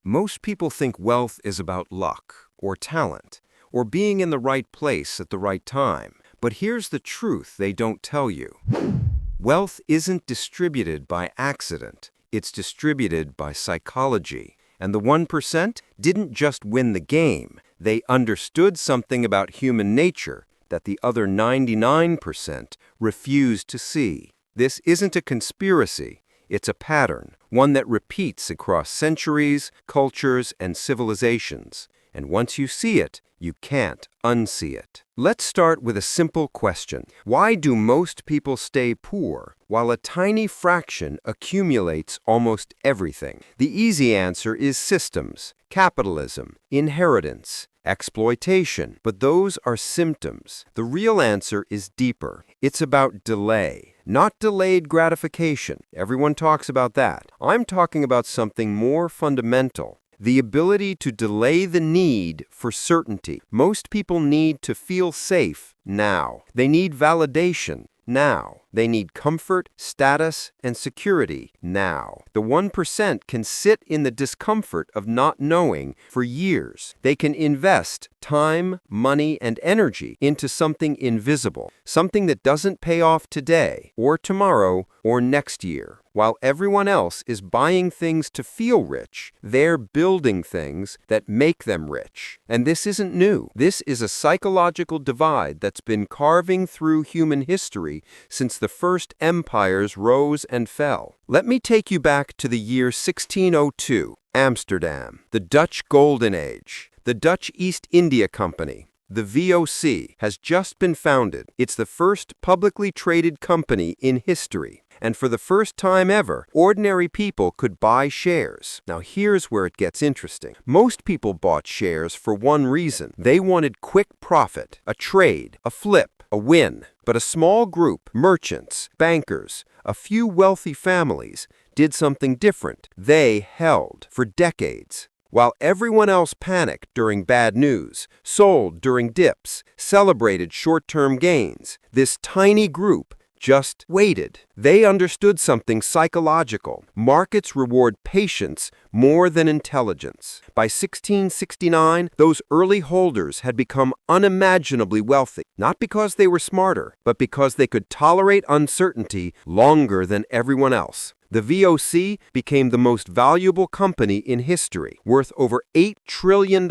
Most people think wealth is about luck, or talent, or being in the right place at the right time. But here's the truth they don't tell you. Wealth isn't distributed by accident. It's distributed by psychology. And the 1% didn't just win the game. They understood something about human nature that the other 99% refused to see. This isn't a conspiracy. It's a pattern, one that repeats across centuries, cultures, and civilizations. And once you see it, you can't unsee it. Let's start with a simple question. Why do most people stay poor while a tiny fraction accumulates almost everything? The easy answer is systems, capitalism, inheritance, exploitation. But those are symptoms. The real answer is deeper. It's about delay, not delayed gratification. Everyone talks about that. I'm talking about something more fundamental. The ability to delay the need for certainty. Most people need to feel safe now. They need validation now. They need comfort, status, and security now. The 1% can sit in the discomfort of not knowing for years. They can invest time, money, and energy into something invisible, something that doesn't pay off today, or tomorrow, or next year. While everyone else is buying things to feel rich, they're building things that make them rich. And this isn't new. This is a psychological divide that's been carving through human history since the first empires rose and fell. Let me take you back to the year 1602, Amsterdam, the Dutch Golden Age. The Dutch East India Company, the VOC, has just been founded. It's the first publicly traded company in history. And for the first time ever, ordinary people could buy shares. Now here's where it gets interesting. Most people bought shares for one reason. They wanted quick profit, a trade, a flip, a win. But a small group, merchants, bankers, a few wealthy families, did something different. They held for decades. While everyone else panicked during bad news, sold during dips, celebrated short-term gains, this tiny group just waited. They understood something psychological. Markets reward patience more than intelligence. By 1669, those early holders had become unimaginably wealthy, not because they were smarter, but because they could tolerate uncertainty longer than everyone else. The VOC became the most valuable company in history, worth over $8 trillion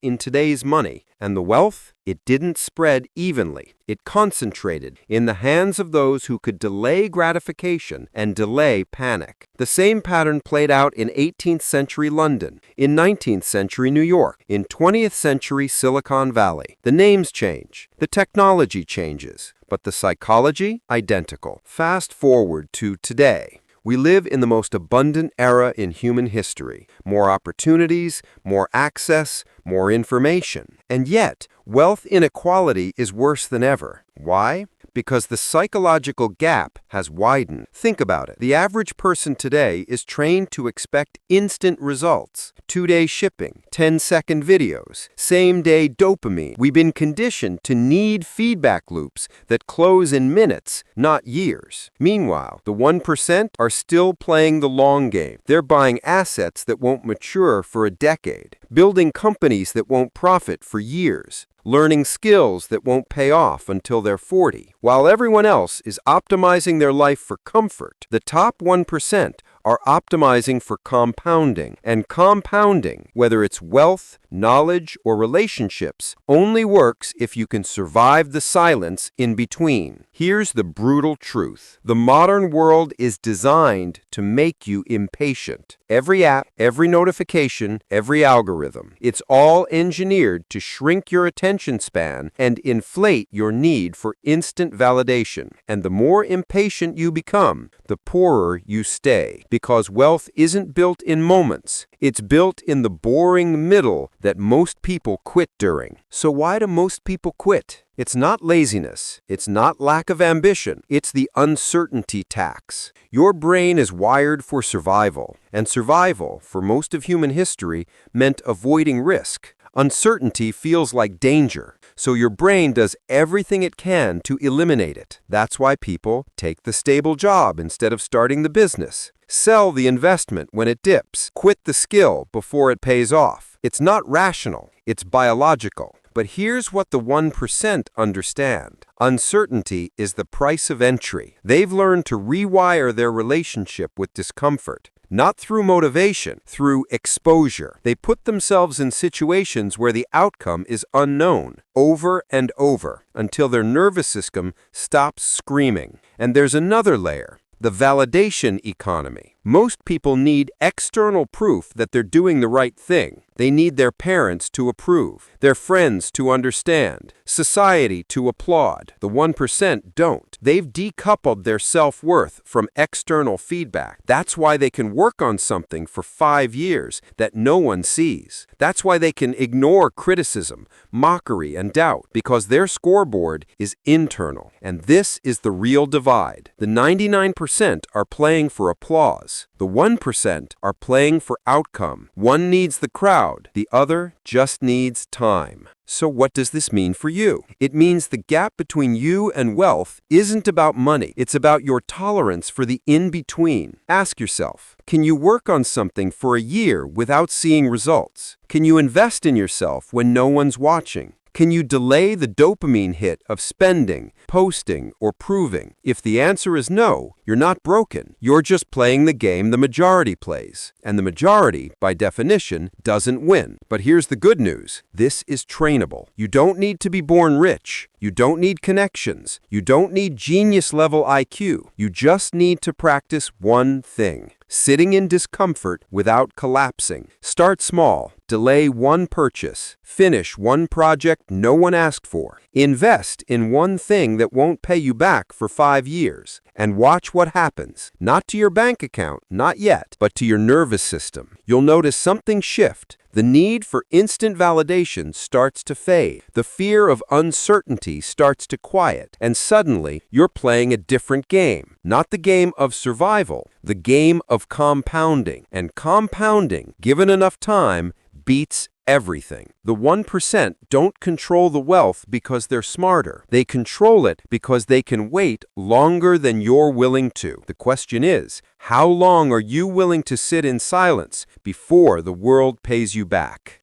in today's money. And the wealth? It didn't spread evenly. It concentrated in the hands of those who could delay gratification and delay panic. The same pattern played out in 18th century London, in 19th century New York, in 20th century Silicon Valley. The names change, the technology changes, but the psychology, identical. Fast forward to today. We live in the most abundant era in human history. More opportunities, more access, more information. And yet, wealth inequality is worse than ever. Why? Because the psychological gap has widened. Think about it. The average person today is trained to expect instant results. 2-day shipping, 10-second videos, same-day dopamine. We've been conditioned to need feedback loops that close in minutes, not years. Meanwhile, the 1% are still playing the long game. They're buying assets that won't mature for a decade, building companies that won't profit for years, learning skills that won't pay off until they're 40. While everyone else is optimizing their life for comfort, the top 1% are optimizing for compounding. And compounding, whether it's wealth, knowledge, or relationships, only works if you can survive the silence in between. Here's the brutal truth. The modern world is designed to make you impatient. Every app, every notification, every algorithm. It's all engineered to shrink your attention span and inflate your need for instant validation. And the more impatient you become, the poorer you stay. Because wealth isn't built in moments. It's built in the boring middle that most people quit during. So why do most people quit? It's not laziness. It's not lack of ambition. It's the uncertainty tax. Your brain is wired for survival, and survival, for most of human history, meant avoiding risk. Uncertainty feels like danger, so your brain does everything it can to eliminate it. That's why people take the stable job instead of starting the business, Sell the investment when it dips. Quit the skill before it pays off. It's not rational, it's biological. But here's what the 1% understand. Uncertainty is the price of entry. They've learned to rewire their relationship with discomfort. Not through motivation, through exposure. They put themselves in situations where the outcome is unknown, over and over, until their nervous system stops screaming. And there's another layer. The validation economy. Most people need external proof that they're doing the right thing. They need their parents to approve, their friends to understand, society to applaud. The 1% don't. They've decoupled their self-worth from external feedback. That's why they can work on something for 5 years that no one sees. That's why they can ignore criticism, mockery, and doubt, because their scoreboard is internal. And this is the real divide. The 99% are playing for applause. The 1% are playing for outcome. One needs the crowd, the other just needs time. So what does this mean for you? It means the gap between you and wealth isn't about money. It's about your tolerance for the in-between. Ask yourself, can you work on something for a year without seeing results? Can you invest in yourself when no one's watching? Can you delay the dopamine hit of spending, posting, or proving? If the answer is no, you're not broken. You're just playing the game the majority plays. And the majority, by definition, doesn't win. But here's the good news. This is trainable. You don't need to be born rich. You don't need connections. You don't need genius-level IQ. You just need to practice one thing. Sitting in discomfort without collapsing. Start small. Delay one purchase. Finish one project no one asked for. Invest in one thing that won't pay you back for 5 years. And watch what happens. Not to your bank account, not yet, but to your nervous system. You'll notice something shift. The need for instant validation starts to fade. The fear of uncertainty starts to quiet. And suddenly, you're playing a different game. Not the game of survival, the game of compounding. And compounding, given enough time, beats everything. The 1% don't control the wealth because they're smarter. They control it because they can wait longer than you're willing to. The question is, how long are you willing to sit in silence before the world pays you back?